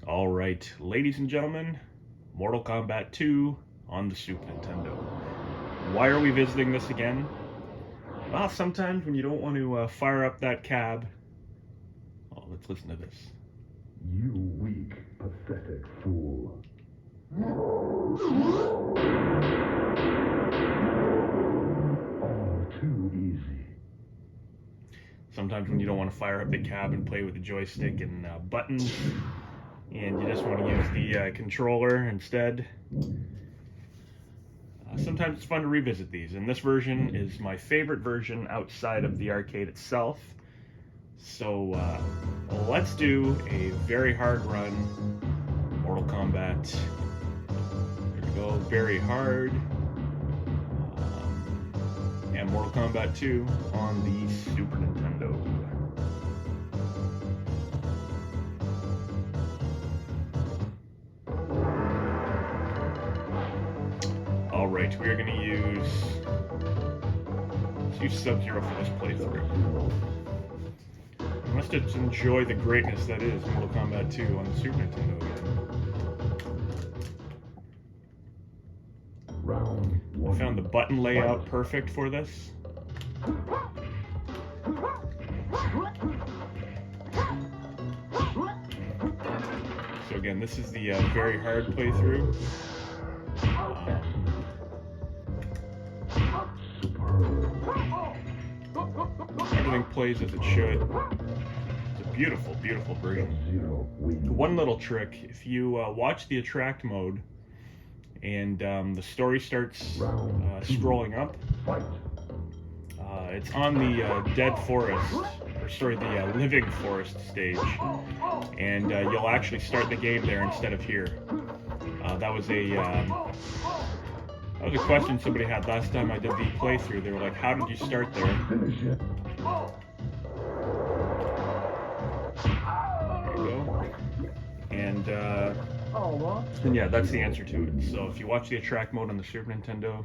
Alright, ladies and gentlemen, Mortal Kombat 2 on the Super Nintendo. Why are we visiting this again? Well, sometimes when you don't want to fire up that cab... Oh, let's listen to this. You weak, pathetic fool. All too easy. Sometimes when you don't want to fire up the cab and play with the joystick and buttons, and you just want to use the controller instead. Sometimes it's fun to revisit these, and this version is my favorite version outside of the arcade itself. So let's do a very hard run, Mortal Kombat. There we go, very hard. And Mortal Kombat 2 on the Super Nintendo. Alright, we are going to use Sub-Zero for this playthrough. Let's just enjoy the greatness that is Mortal Kombat 2 on the Super Nintendo again. I found the button layout perfect for this. So again, this is the very hard playthrough. Everything plays as it should. It's a beautiful, beautiful version. One little trick, if you watch the attract mode and the story starts scrolling up, it's on the dead forest, or sorry, the living forest stage, and you'll actually start the game there instead of here. That was a question somebody had last time I did the playthrough. They were like, how did you start there? There you go. And yeah, that's the answer to it. So if you watch the attract mode on the Super Nintendo,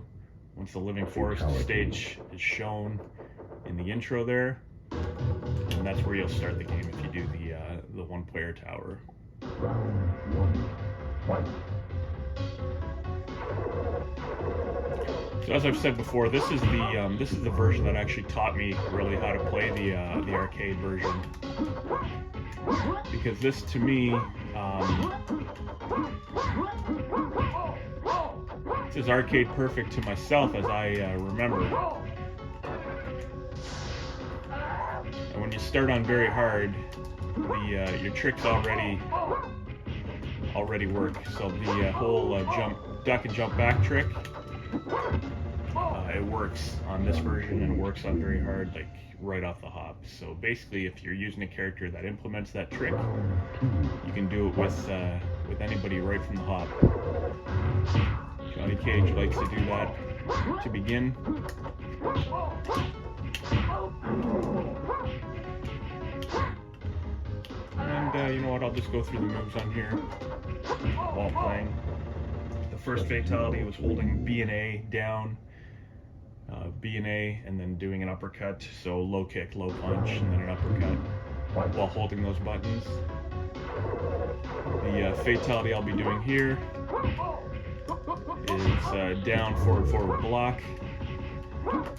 once the living forest stage is shown in the intro there, and that's where you'll start the game if you do the one-player tower. Round one, fight. So as I've said before, this is the version that actually taught me really how to play the arcade version, because this to me this is arcade perfect to myself as I remember. And when you start on very hard, your tricks already work. So the whole duck and jump back trick. It works on this version and it works on very hard, like right off the hop. So basically, if you're using a character that implements that trick, you can do it with anybody right from the hop. Johnny Cage likes to do that to begin. And you know what? I'll just go through the moves on here while playing. The first fatality was holding B and A down, B and A, and then doing an uppercut. So low kick, low punch, and then an uppercut while holding those buttons. The fatality I'll be doing here is down, forward, forward, block.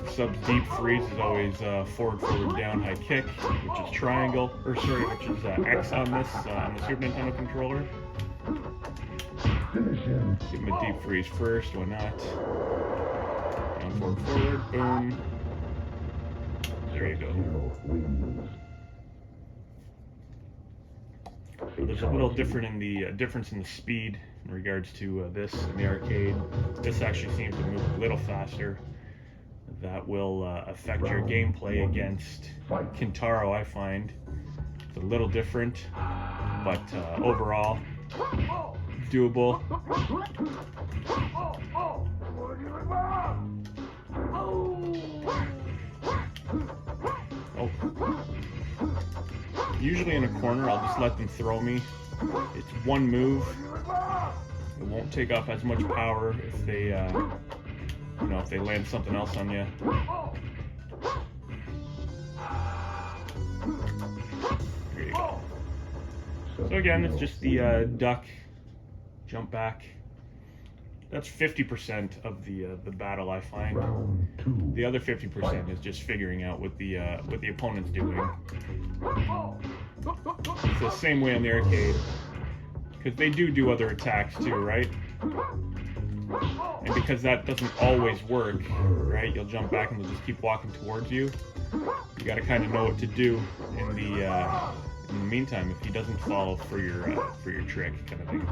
Sub's deep freeze is always forward, forward, down, high kick, which is triangle, or sorry, which is X on this on the Super Nintendo controller. Give him a deep freeze first, why not? Down, forward, forward, boom. There you go. So there's a little difference in the speed in regards to this in the arcade. This actually seems to move a little faster. That will affect your gameplay against Kintaro, I find. It's a little different, but overall, doable. Oh. Usually in a corner, I'll just let them throw me. It's one move. It won't take off as much power if they, if they land something else on you. There you go. So again, it's just the duck, jump back. That's 50% of the battle, I find. Round 2. The other 50% is just figuring out what the opponent's doing. It's the same way on the arcade, because they do other attacks too, right? And because that doesn't always work, right? You'll jump back and they'll just keep walking towards you. You got to kind of know what to do in the meantime if he doesn't fall for your trick, kind of thing.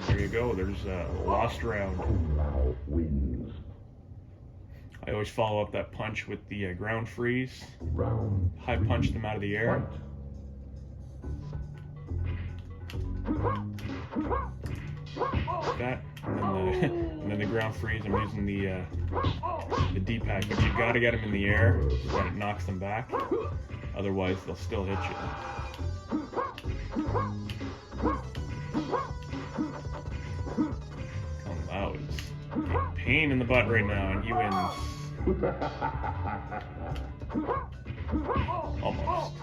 There you go. There's a lost round. Now wins. I always follow up that punch with the ground freeze. Round High punch them out of the air. Like that, and then the ground freeze. I'm using the D-pad, but you gotta get them in the air so that it knocks them back. Otherwise, they'll still hit you. Oh, wow, it's a pain in the butt right now, and he wins. Almost.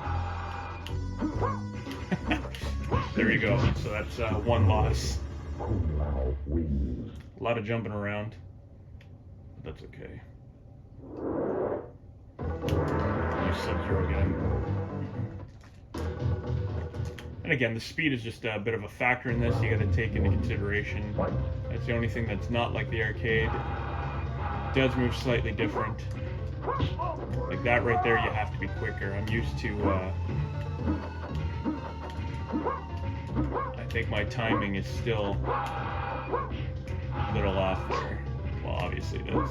There you go. So that's one loss. Now wins. A lot of jumping around, but that's okay. Use Sub-Zero again. And again, the speed is just a bit of a factor in this. You got to take into consideration. That's the only thing that's not like the arcade. It does move slightly different. Like that right there, you have to be quicker. I'm used to. I think my timing is still a little off there. Well, obviously it is.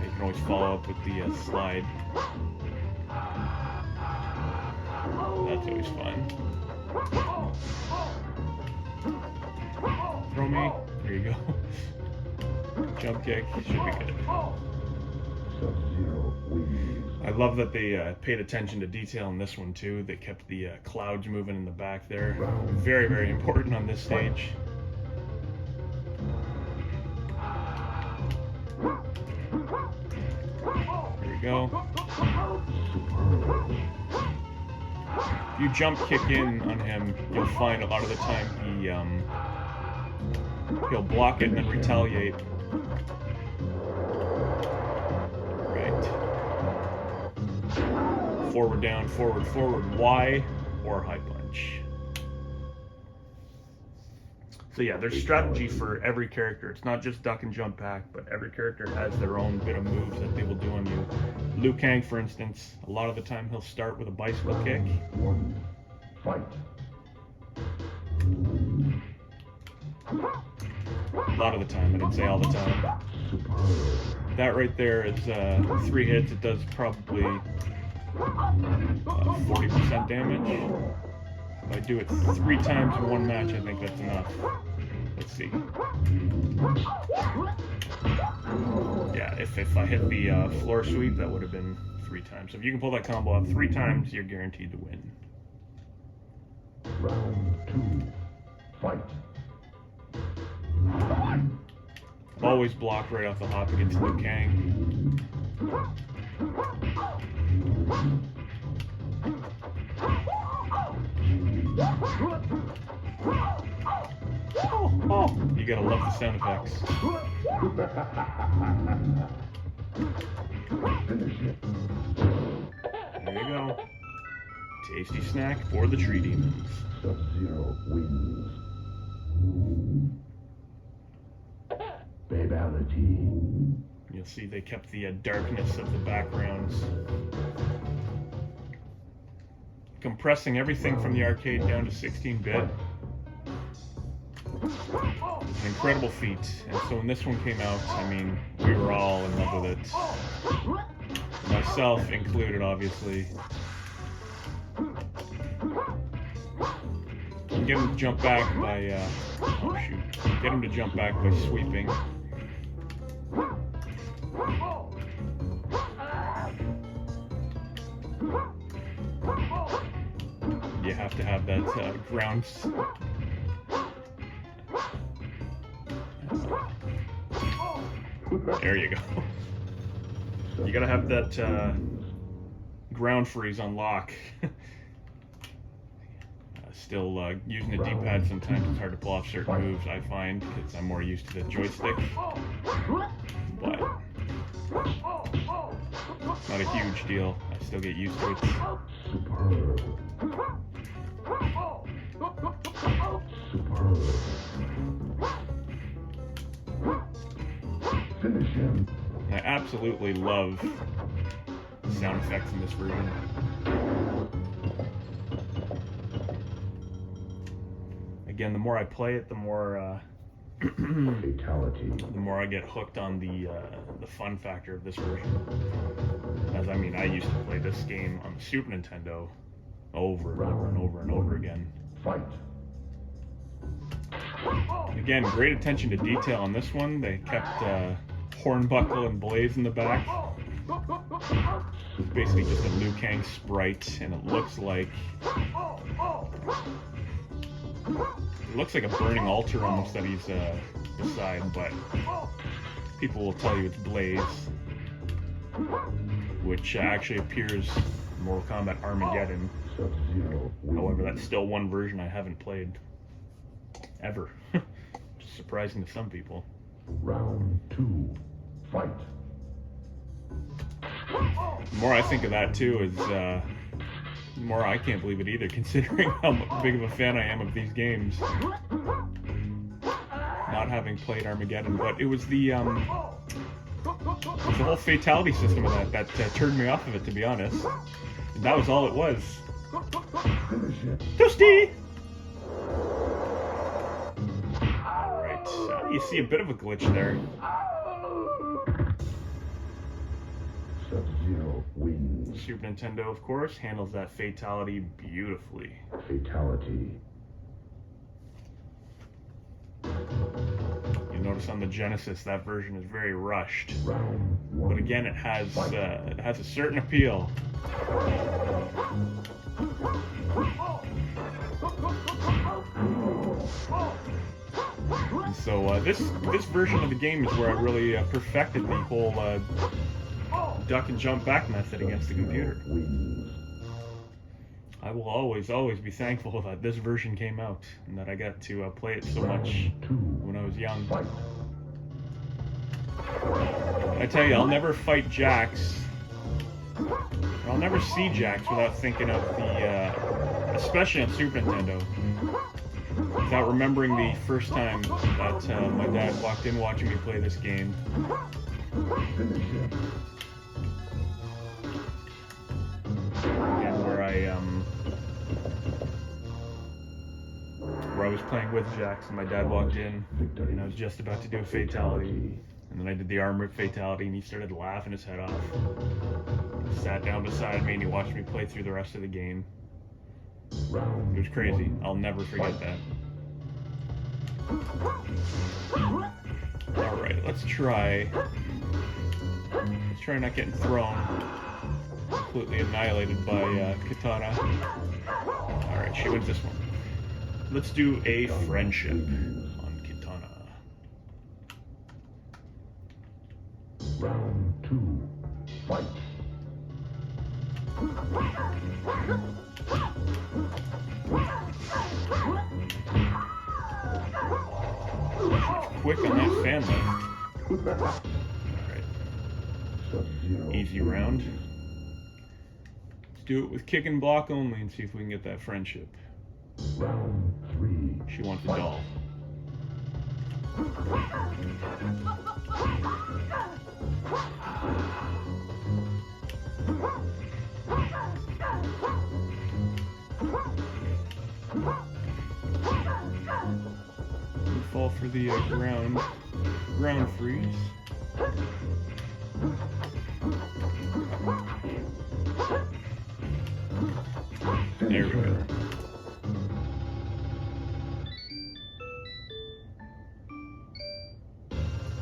You can always follow up with the slide. That's always fun. Throw me. There you go. Jump kick. Should be good. Sub-Zero wins. I love that they paid attention to detail in this one too. They kept the clouds moving in the back there. Very, very important on this stage. There we go. If you jump kick in on him, you'll find a lot of the time he'll block it and then retaliate. Forward, down, forward, forward, Y, or high punch. So yeah, there's strategy for every character. It's not just duck and jump back, but every character has their own bit of moves that they will do on you. Liu Kang, for instance, a lot of the time he'll start with a bicycle kick. One. Fight. A lot of the time, I didn't say all the time. That right there is 3 hits. It does probably 40% damage. If I do it 3 times in one match, I think that's enough. Let's see. Yeah, if I hit the floor sweep, that would have been 3 times. So if you can pull that combo off 3 times, you're guaranteed to win. Round 2. Fight. Always block right off the hop against Liu Kang. Oh, you gotta love the sound effects. There you go. Tasty snack for the tree demons. Sub-Zero wins. Babality. You'll see they kept the darkness of the backgrounds. Compressing everything from the arcade down to 16-bit. It's an incredible feat. And so when this one came out, I mean, we were all in love with it. Myself included, obviously. And get him to jump back by, oh shoot. Get him to jump back by sweeping. You have to have that ground. There you go. You gotta have that ground freeze on lock. Still, using the D-pad sometimes it's hard to pull off certain moves, I find, because I'm more used to the joystick. But not a huge deal. I still get used to it. Superb. Superb. Finish him. I absolutely love the sound effects in this version. Again, the more I play it, the more Fatality. the more I get hooked on the fun factor of this version. As I mean, I used to play this game on the Super Nintendo over and over and over and over again. Fight. Again, great attention to detail on this one. They kept hornbuckle and blades in the back. It's basically just a Liu Kang sprite, and it looks like a burning altar almost that he's beside, but people will tell you it's Blaze, which actually appears in Mortal Kombat Armageddon. Sub-Zero. However, that's still one version I haven't played ever. Which is surprising to some people. Round 2. Fight. The more I think of that too is the more I can't believe it either, considering how big of a fan I am of these games. Not having played Armageddon, but it was the whole fatality system of that turned me off of it, to be honest. And that was all it was. Finish him. Toasty! Alright, you see a bit of a glitch there. Sub-Zero wins. Super Nintendo, of course, handles that fatality beautifully. Fatality. You notice on the Genesis that version is very rushed. Round 1. But again, it has a certain appeal. And so this version of the game is where I really perfected the whole duck and jump back method against the computer. Wins. I will always be thankful that this version came out and that I got to play it so much when I was young. Fight. I tell you, I'll never fight Jax. I'll never see Jax without thinking of the, especially on Super Nintendo, without remembering the first time that my dad walked in watching me play this game. Finish him. Again, where I was playing with Jax and my dad walked in and I was just about to do a fatality. And then I did the armor fatality and he started laughing his head off. He sat down beside me and he watched me play through the rest of the game. It was crazy. I'll never forget that. Alright, let's try not getting thrown. Completely annihilated by Katana. Alright, she wins this one. Let's do a friendship on Katana. Round 2. Fight. Quick on that fan lift. Alright. Sub-Zero Easy round. Let's do it with kick and block only and see if we can get that friendship. Round 3. She wants a doll. We fall for the ground freeze. There we go.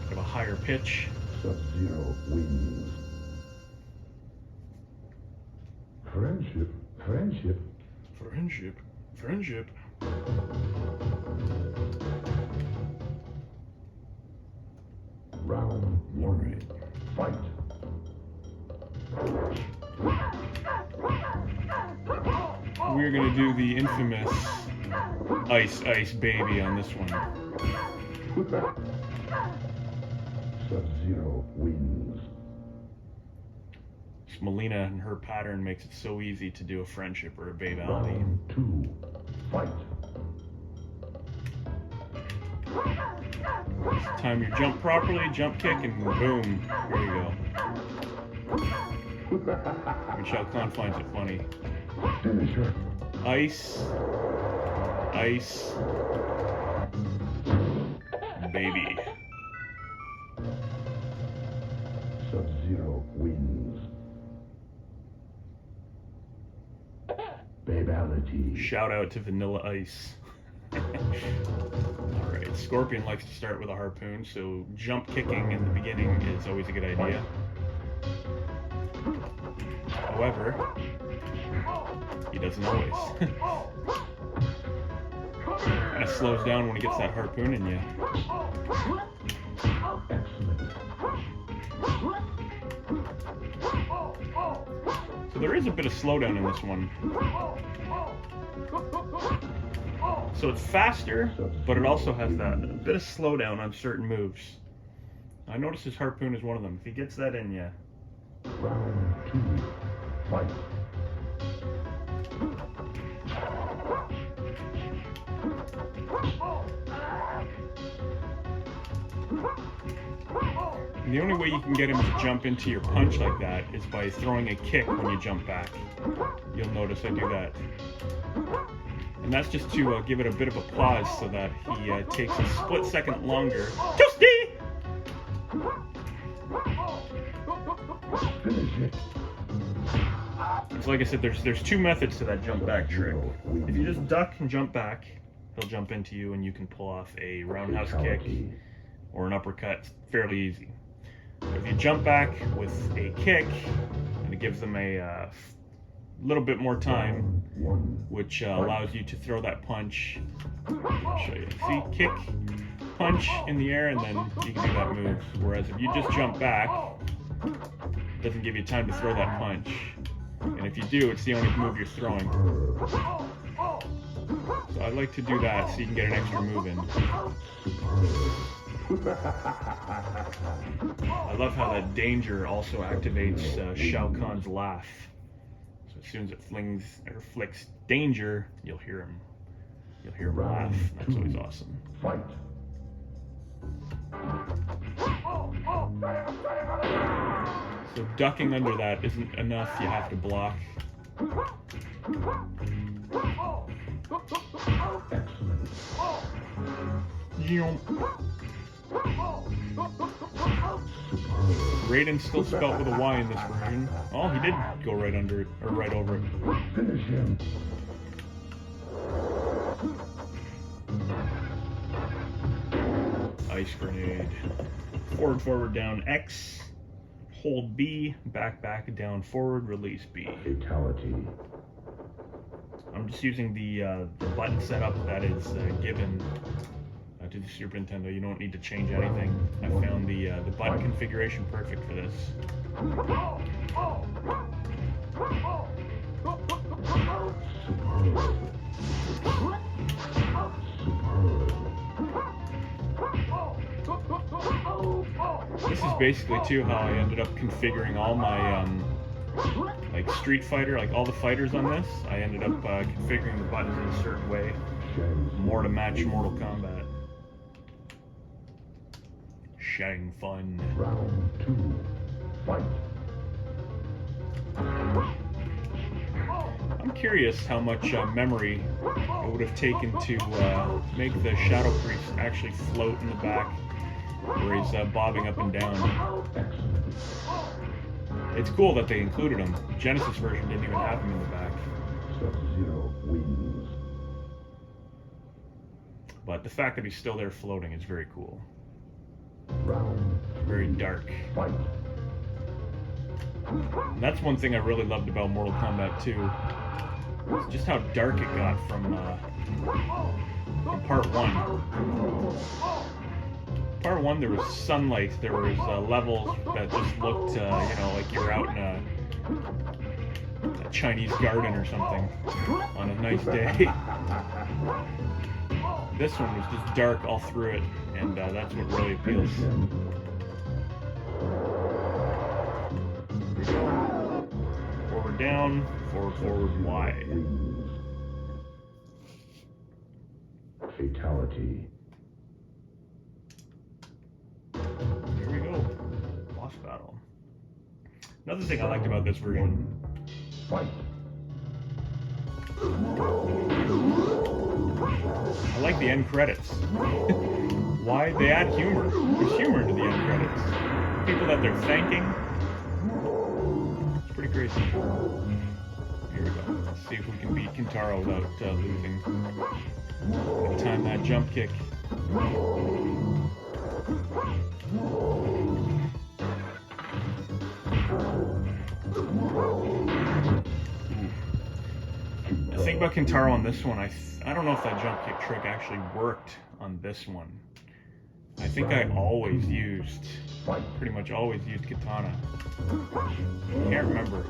Bit of a higher pitch. Sub-Zero wins. Friendship. Friendship. Friendship. Friendship. Round one. Fight. We're gonna do the infamous Ice Ice Baby on this one. Sub-Zero wins. Melina and her pattern makes it so easy to do a friendship or a babality. Round two. Fight. Time your jump properly, jump kick, and boom, here you go. And Shao Kahn finds it funny. Finisher. Ice, ice, baby. Sub-Zero wins. Babality. Shout out to Vanilla Ice. Alright, Scorpion likes to start with a harpoon, so jump kicking in the beginning is always a good idea. However, he doesn't always. Kind of slows down when he gets that harpoon in you. So there is a bit of slowdown in this one. So it's faster, but it also has that a bit of slowdown on certain moves. I notice his harpoon is one of them. If he gets that in you. Round two. Fight. And the only way you can get him to jump into your punch like that is by throwing a kick when you jump back. You'll notice I do that. And that's just to give it a bit of a pause so that he takes a split second longer. Toasty! Finish it. So like I said, there's two methods to that jump back trick. If you just duck and jump back, he'll jump into you and you can pull off a roundhouse kick or an uppercut. It's fairly easy. But if you jump back with a kick, and it gives them a little bit more time, which allows you to throw that punch. I'll show you. See, kick, punch in the air, and then you can do that move. Whereas if you just jump back, it doesn't give you time to throw that punch. And if you do, it's the only move you're throwing. So I like to do that so you can get an extra move in. I love how that danger also activates Shao Kahn's laugh. So as soon as it flings or flicks danger, you'll hear him. You'll hear him laugh. That's always awesome. Fight. So ducking under that isn't enough. You have to block. Raiden's still spelt with a Y in this version. Oh, he did go right under it, or right over it. Finish him. Ice grenade. Forward, forward, down, X. Hold B, back, back, down, forward, release B. Fatality. I'm just using the button setup that is given to the Super Nintendo. You don't need to change anything. I found the button configuration perfect for this. This is basically too how I ended up configuring all my like Street Fighter, like all the fighters on this. I ended up configuring the buttons in a certain way, more to match Mortal Kombat. Shang fun. Round two. Fight. I'm curious how much memory it would have taken to make the Shadow Priest actually float in the back, where he's bobbing up and down. It's cool that they included him. Genesis version didn't even have him in the back. Sub-Zero wins. But the fact that he's still there floating is very cool. Round Very dark. fight. And that's one thing I really loved about Mortal Kombat 2. It's just how dark it got from part 1. part one, there was sunlight. There was levels that just looked, like you were out in a Chinese garden or something on a nice day. This one was just dark all through it, and that's what really appeals. Forward down, forward Y. Fatality. Here we go. Boss battle. Another thing I liked about this version. Fight. I like the end credits. Why? They add humor. There's humor to the end credits. People that they're thanking. It's pretty crazy. Here we go. Let's see if we can beat Kintaro without losing. Gonna time that jump kick. The thing about Kintaro on this one, I don't know if that jump kick trick actually worked on this one. I think I pretty much always used katana. Can't remember.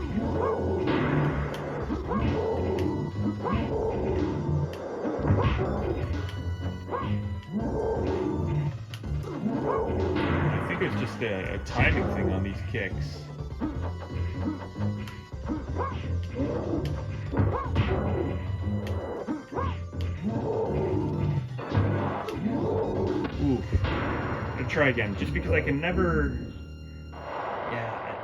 I think it's just a timing thing on these kicks. Ooh. I'm gonna try again, just because I can never... Yeah.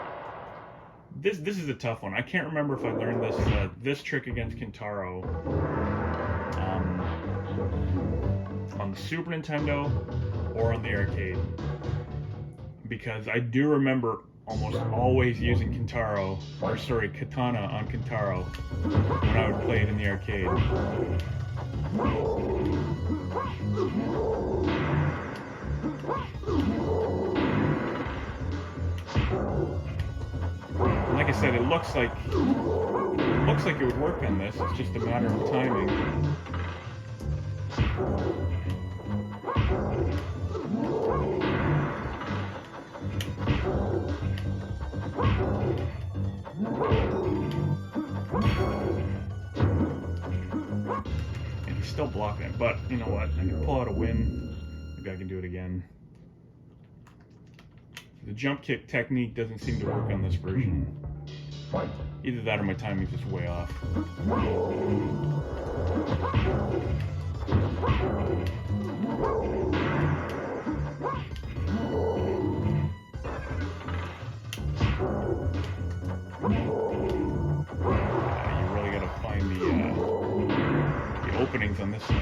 This is a tough one. I can't remember if I learned this trick against Kintaro on the Super Nintendo or on the arcade. Because I do remember almost always using katana on Kintaro when I would play it in the arcade. Like I said, it looks like it would work on this. It's just a matter of timing. And he's still blocking it, but you know what? I can pull out a win. Maybe I can do it again. The jump kick technique doesn't seem to work on this version. Either that or my timing's just way off. You really gotta find the openings on this one.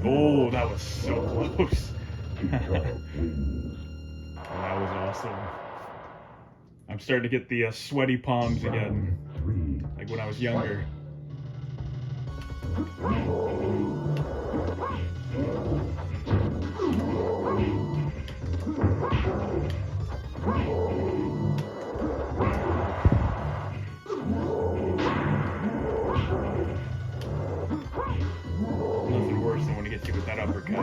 Oh, that was so close. That was awesome. I'm starting to get the sweaty palms again, like when I was younger. Nothing worse than when he gets you with that uppercut.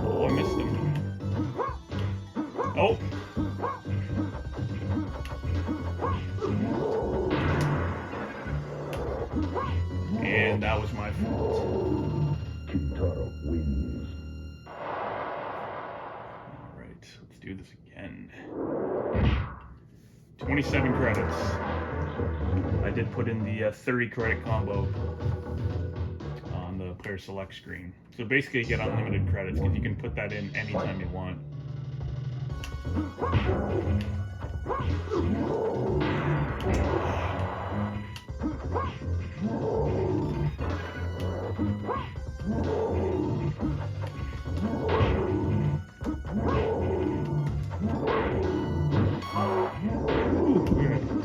Oh, I missed him. Oh! And that was my fault. Kintaro wins. Alright, let's do this again. 27 credits. I did put in the 30 credit combo on the player select screen. So basically you get unlimited credits because you can put that in anytime you want.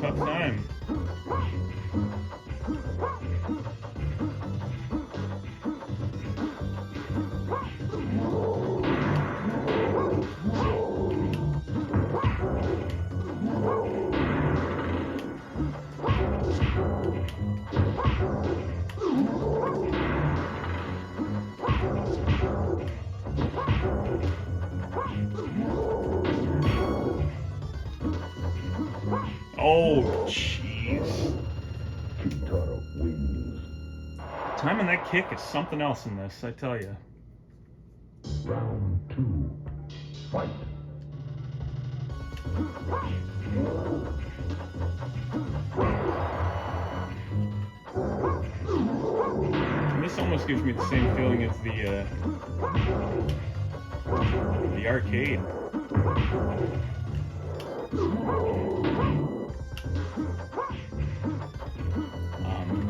Tough time. kick is something else in this, I tell you. Round 2. Fight. And this almost gives me the same feeling as the arcade.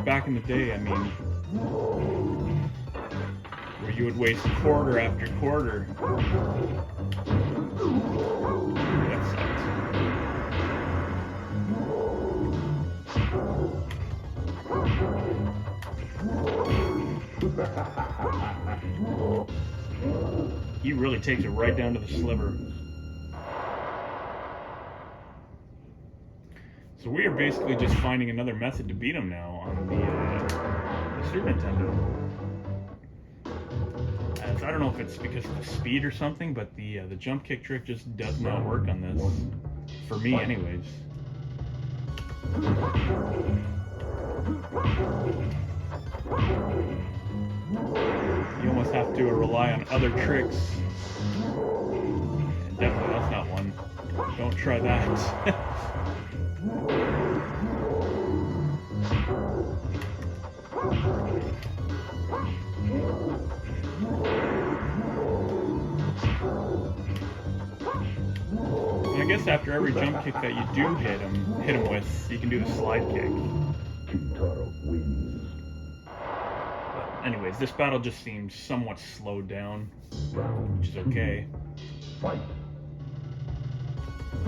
Back in the day, I mean, where you would waste quarter after quarter. That sucks. He really takes it right down to the sliver. So we are basically just finding another method to beat him now on the Super Nintendo. As I don't know if it's because of the speed or something, but the jump kick trick just does not work on this. For me, anyways. You almost have to rely on other tricks. And definitely that's not one. Don't try that. And I guess after every jump kick that you do hit him with, you can do the slide kick. Kintaro wins. But anyways, this battle just seems somewhat slowed down, which is okay. Fight. I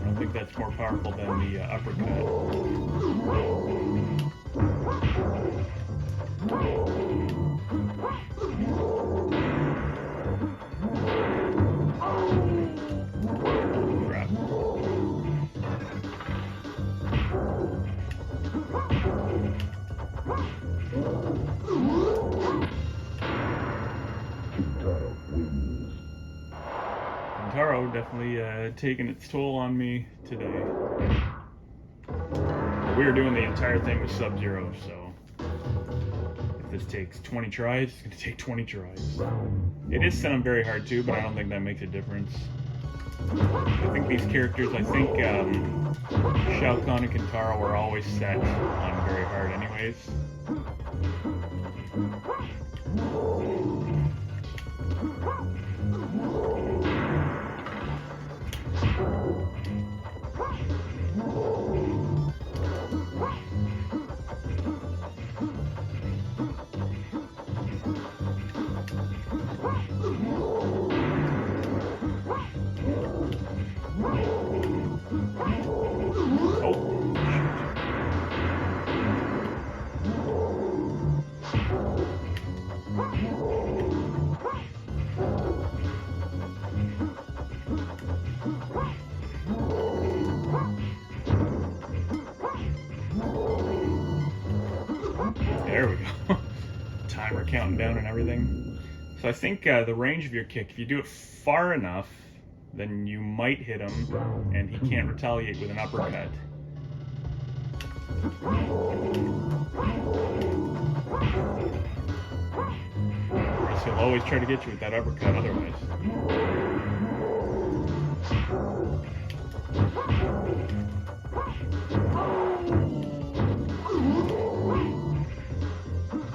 don't think that's more powerful than the uppercut. Crap. Kintaro wins. Kintaro definitely taking its toll on me today. We were doing the entire thing with Sub-Zero, so if this takes 20 tries, it's going to take 20 tries. It is set on very hard too, but I don't think that makes a difference. I think these characters, Shao Kahn and Kintaro were always set on very hard anyways. There we go. Timer counting down and everything. So I think the range of your kick, if you do it far enough, then you might hit him, and he can't retaliate with an uppercut. Or else he'll always try to get you with that uppercut otherwise.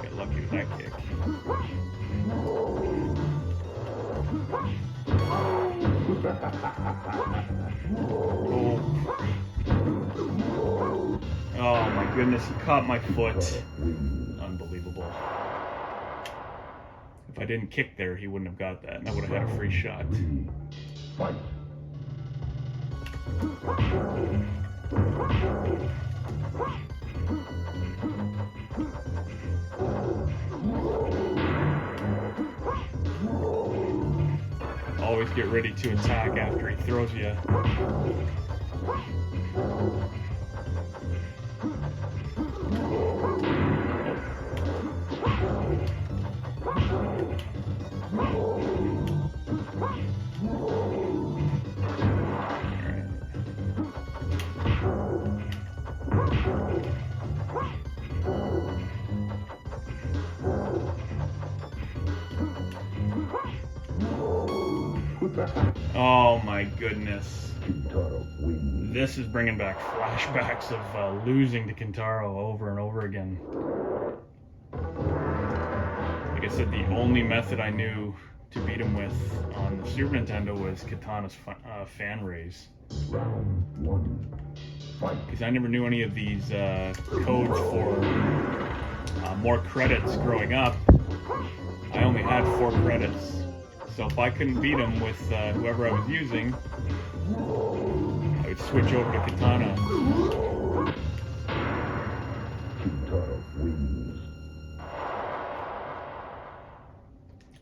Get lucky with that kick. Oh my goodness, he caught my foot. Unbelievable. If I didn't kick there, he wouldn't have got that, and I would have had a free shot. Fight. Always get ready to attack after he throws you. Oh my goodness. Kintaro wins. This is bringing back flashbacks of losing to Kintaro over and over again. Like I said, the only method I knew to beat him with on the Super Nintendo was Katana's fan raise. Round 1. Fight. Because I never knew any of these codes for more credits growing up. I only had 4 credits. So if I couldn't beat him with whoever I was using, I would switch over to Katana. Kintaro wins.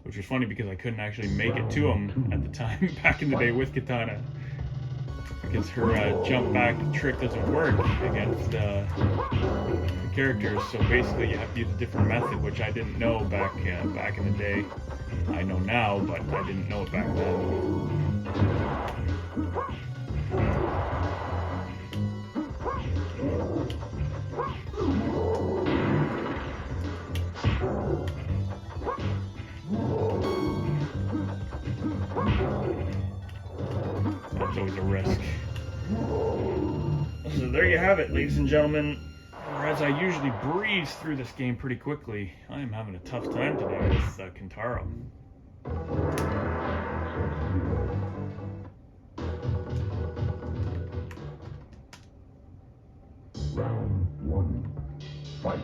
Which was funny because I couldn't actually make it to him at the time back in the day with Katana. Because her jump back trick doesn't work against the characters, so basically you have to use a different method, which I didn't know back in the day. I know now, but I didn't know it back then. That's always a risk. So there you have it, ladies and gentlemen. Whereas I usually breeze through this game pretty quickly, I am having a tough time today with Kintaro. Round 1. Fight.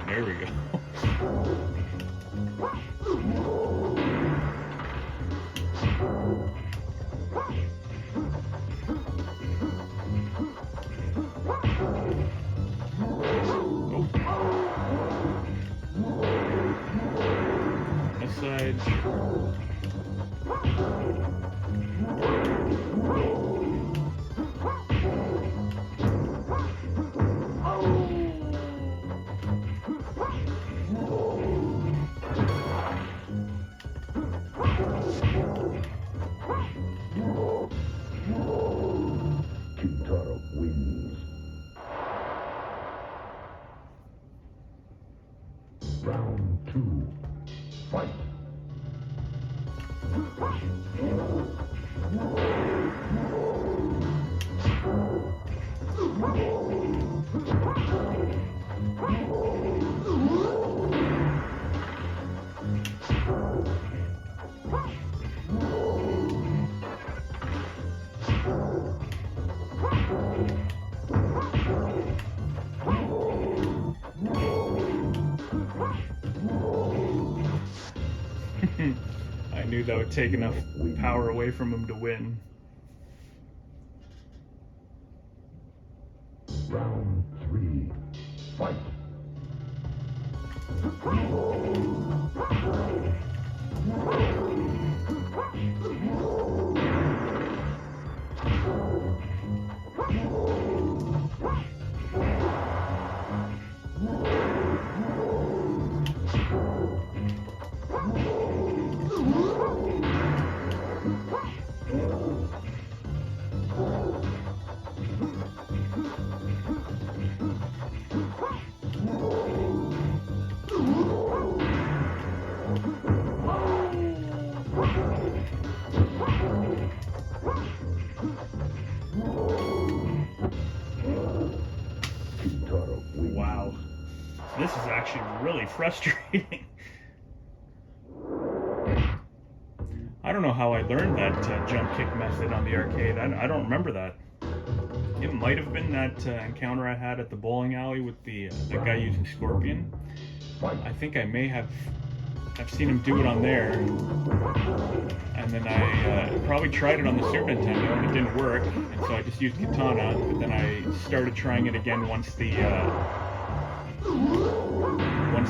There we go. On this side. Kintaro wins. Round 2. Fight. I knew that would take enough power away from him to win. Round 3. Fight. Kintaro wins. Wow. This is actually really frustrating. I don't know how I learned that jump kick method on the arcade. I don't remember that. It might have been that encounter I had at the bowling alley with the guy using Scorpion. I think I may have I've seen him do it on there. And then I probably tried it on the Super Nintendo and it didn't work. And so I just used Katana. But then I started trying it again once the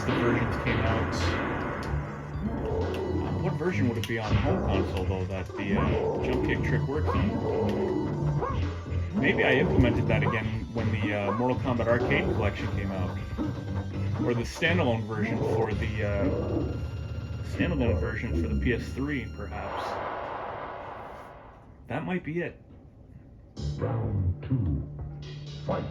versions came out. What version would it be on home console though that the jump kick trick works on? Maybe I implemented that again when the Mortal Kombat Arcade Collection came out, or the standalone version for the PS3, perhaps. That might be it. Round 2. Fight.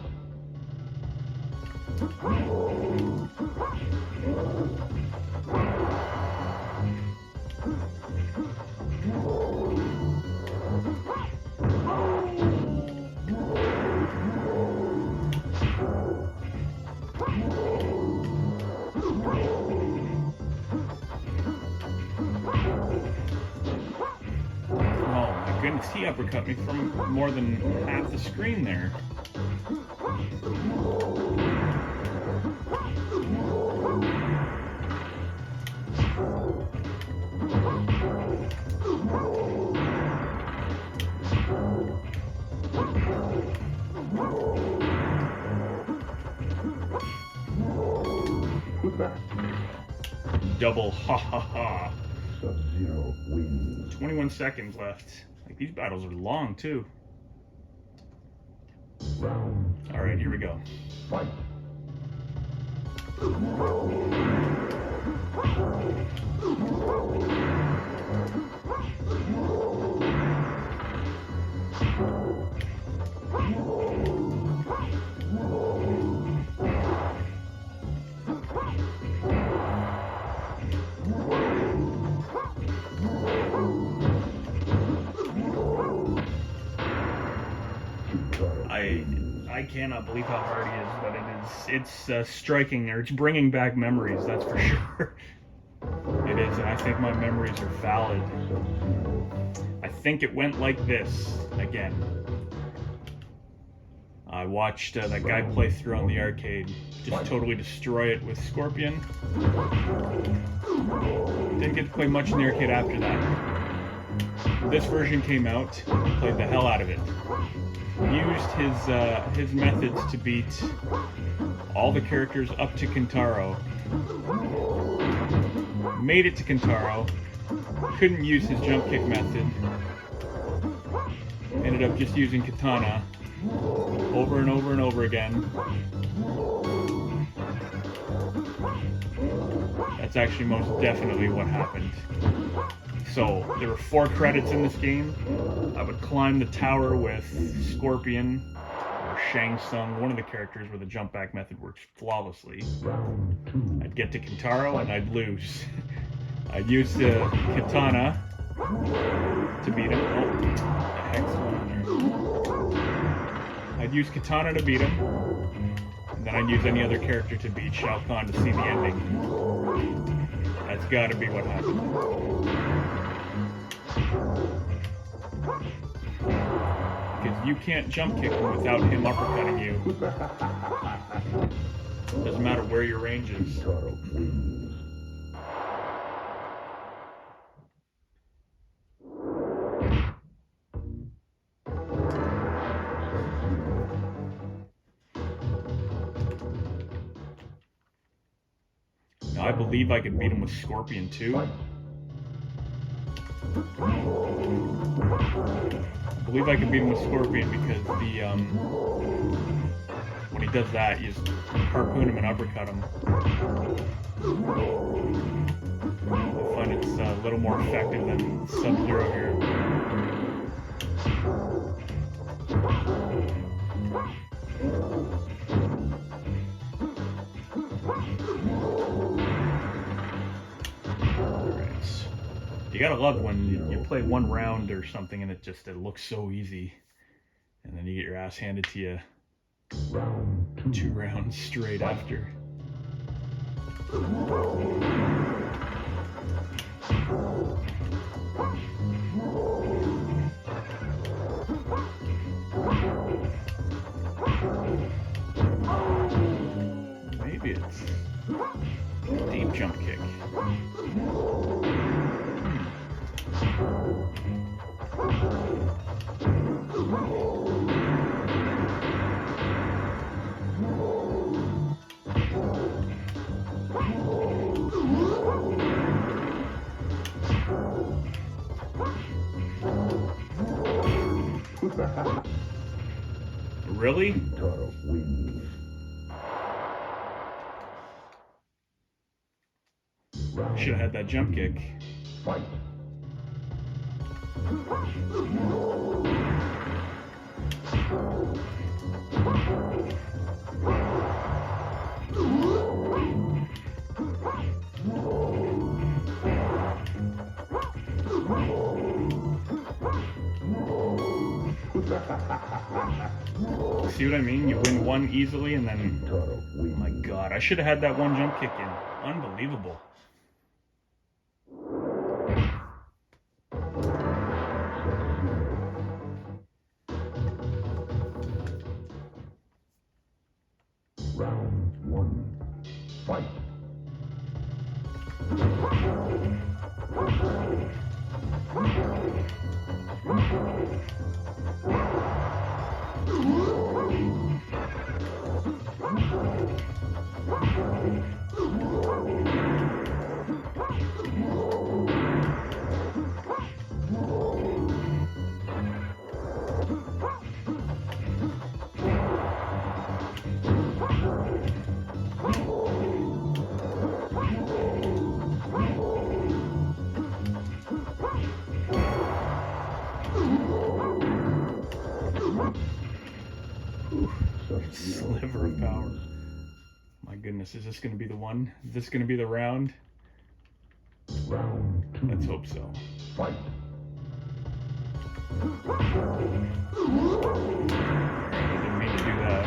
Goodness, he uppercut me from more than half the screen there. Double ha ha ha. Sub-Zero wins. 21 seconds left. Like, these battles are long too. All right, here we go. Fight. I cannot believe how hard he is, but it's striking, or it's bringing back memories, that's for sure. It is, and I think my memories are valid. I think it went like this again. I watched that guy play through on the arcade, just totally destroy it with Scorpion. Didn't get to play much in the arcade after that. This version came out, played the hell out of it. Used his methods to beat all the characters up to Kintaro. Made it to Kintaro. Couldn't use his jump kick method. Ended up just using katana over and over and over again. That's actually most definitely what happened. So, there were 4 credits in this game. I would climb the tower with Scorpion, or Shang Tsung, one of the characters where the jump back method works flawlessly. I'd get to Kintaro and I'd lose. I'd use the katana to beat him. Oh, what the heck's going on there? I'd use katana to beat him, and then I'd use any other character to beat Shao Kahn to see the ending. That's gotta be what happened. Because you can't jump kick him without him uppercutting you. Doesn't matter where your range is. Now, I believe I could beat him with Scorpion too. I believe I can beat him with Scorpion because when he does that, you just harpoon him and uppercut him. I find it's a little more effective than Sub-Zero here. You gotta love when you play one round or something and it looks so easy, and then you get your ass handed to you 2 rounds straight after. Maybe it's deep jump kick. Really? Kintaro wins. Should have had that jump kick. Fight. See what I mean? You win one easily and then... Kintaro Oh wins. my god, I should have had that one jump kick in. Unbelievable. Round one. Fight. Sliver of power. My goodness, is this going to be the one? Is this going to be the round? Round two. Let's hope so. Fight. I didn't mean to do that.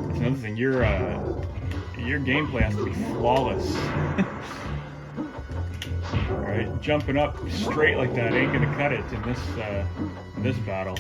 That's another thing. Your gameplay has to be flawless. Alright, jumping up straight like that ain't gonna cut it in this battle.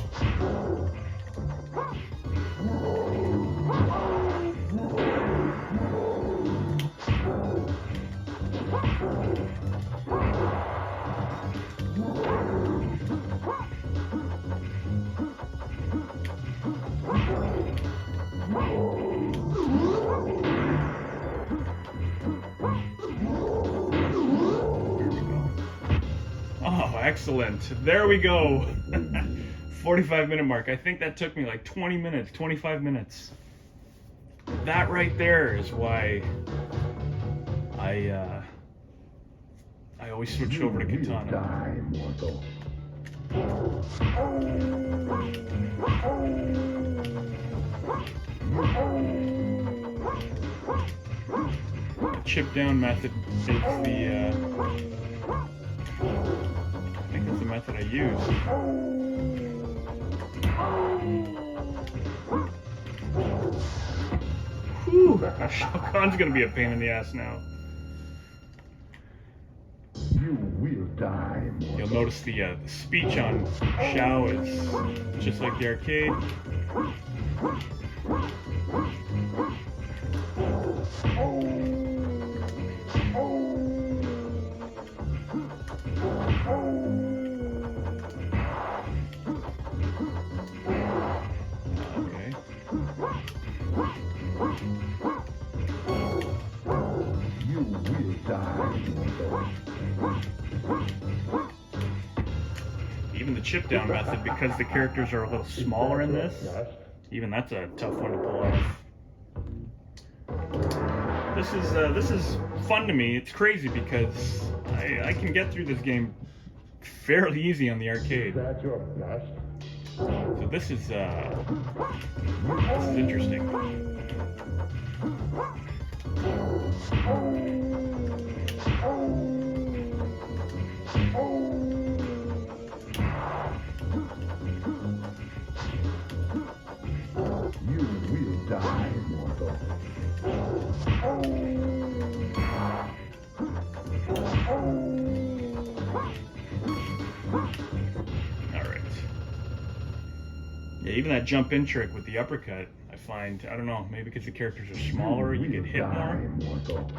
Oh, excellent. There we go. 45-minute mark. I think that took me like 20 minutes, 25 minutes. That right there is why I always switched over to Katana. Die, mortal. The chip down method is the I think that's the method I use. Whew, Shao Kahn's gonna be a pain in the ass now. You will die, mortal. You'll notice the speech on Shao is just like the arcade. Okay. You will die, mortal. Even the chip down method, because the characters are a little smaller in this, even that's a tough one to pull off. This is fun to me. It's crazy because I can get through this game fairly easy on the arcade. That's your best. So this is interesting. You will die, mortal. Alright. Yeah, even that jump in trick with the uppercut, I find, I don't know, maybe because the characters are smaller, you get hit more. Mortal.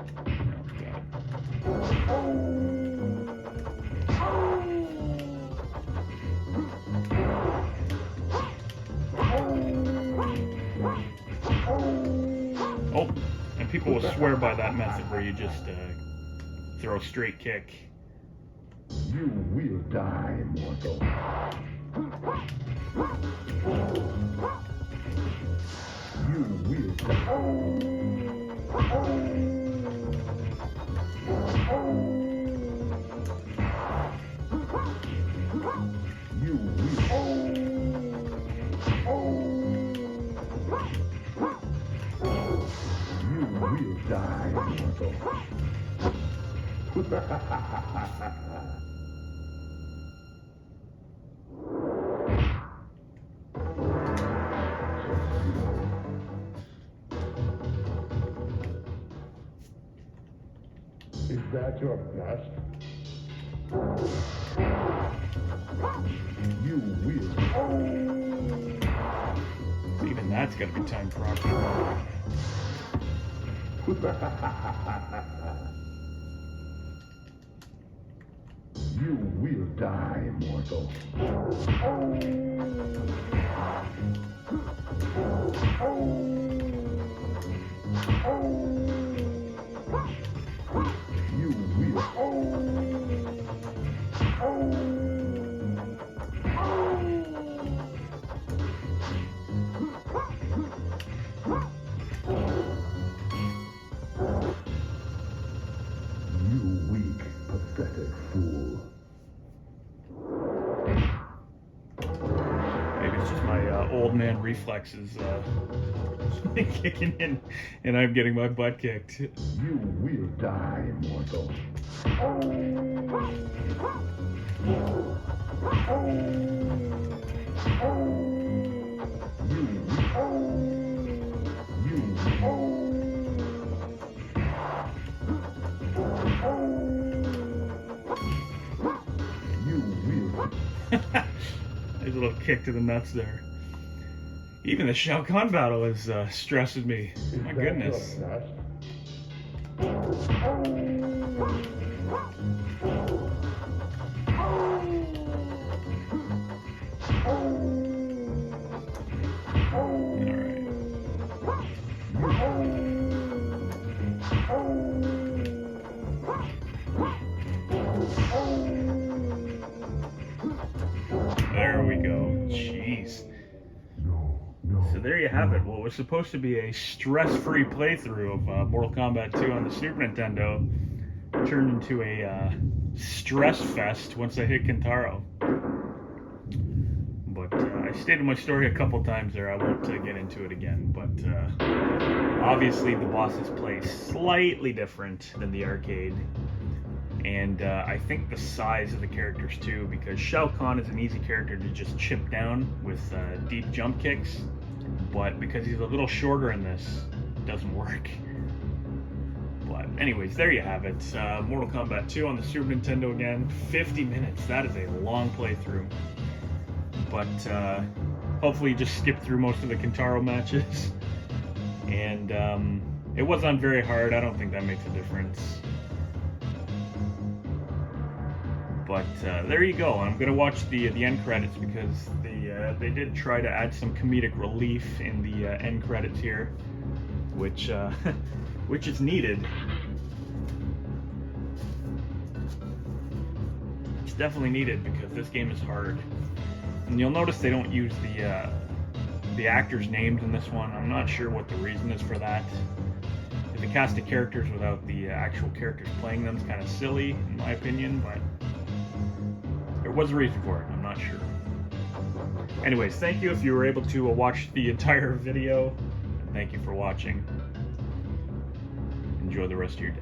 Oh, and people will swear by that method where you just throw a straight kick. You will die, mortal. You will You will die, mortal. that your best? You will. Even that's got to be timed properly. You will die, mortal. You will. You weak, pathetic fool. Maybe it's just my old man reflexes kicking in, and I'm getting my butt kicked. You will die, mortal. There's a little kick to the nuts there. Even the Shao Kahn battle is stressing me. My goodness. There we go. Jeez. So there you have it. What was supposed to be a stress-free playthrough of Mortal Kombat 2 on the Super Nintendo turned into a stress fest once I hit Kintaro. But I stated my story a couple times there. I won't get into it again. But obviously the bosses play slightly different than the arcade. And I think the size of the characters too, because Shao Kahn is an easy character to just chip down with deep jump kicks, but because he's a little shorter in this, it doesn't work. But anyways, there you have it. Mortal Kombat 2 on the Super Nintendo again, 50 minutes, that is a long playthrough. But hopefully you just skip through most of the Kintaro matches. And it wasn't very hard, I don't think that makes a difference. But there you go. I'm gonna watch the end credits because they did try to add some comedic relief in the end credits here, which which is needed. It's definitely needed because this game is hard, and you'll notice they don't use the actors' names in this one. I'm not sure what the reason is for that. The cast of characters without the actual characters playing them is kind of silly, in my opinion, but there was a reason for it, I'm not sure. Anyways, thank you if you were able to watch the entire video. Thank you for watching. Enjoy the rest of your day.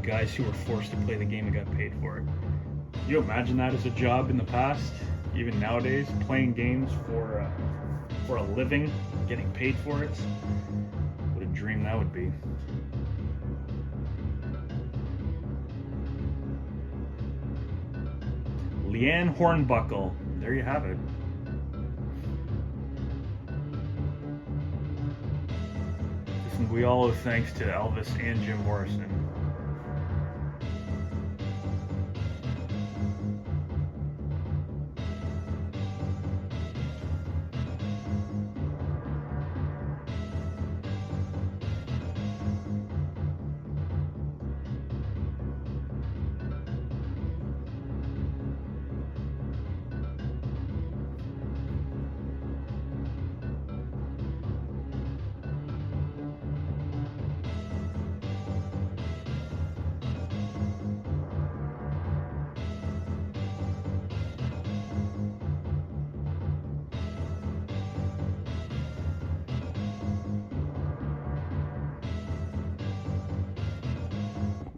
Guys who were forced to play the game and got paid for it. Can you imagine that as a job in the past? Even nowadays, playing games for a living, getting paid for it? What a a dream that would be. Leanne Hornbuckle. There you have it. We all owe thanks to Elvis and Jim Morrison.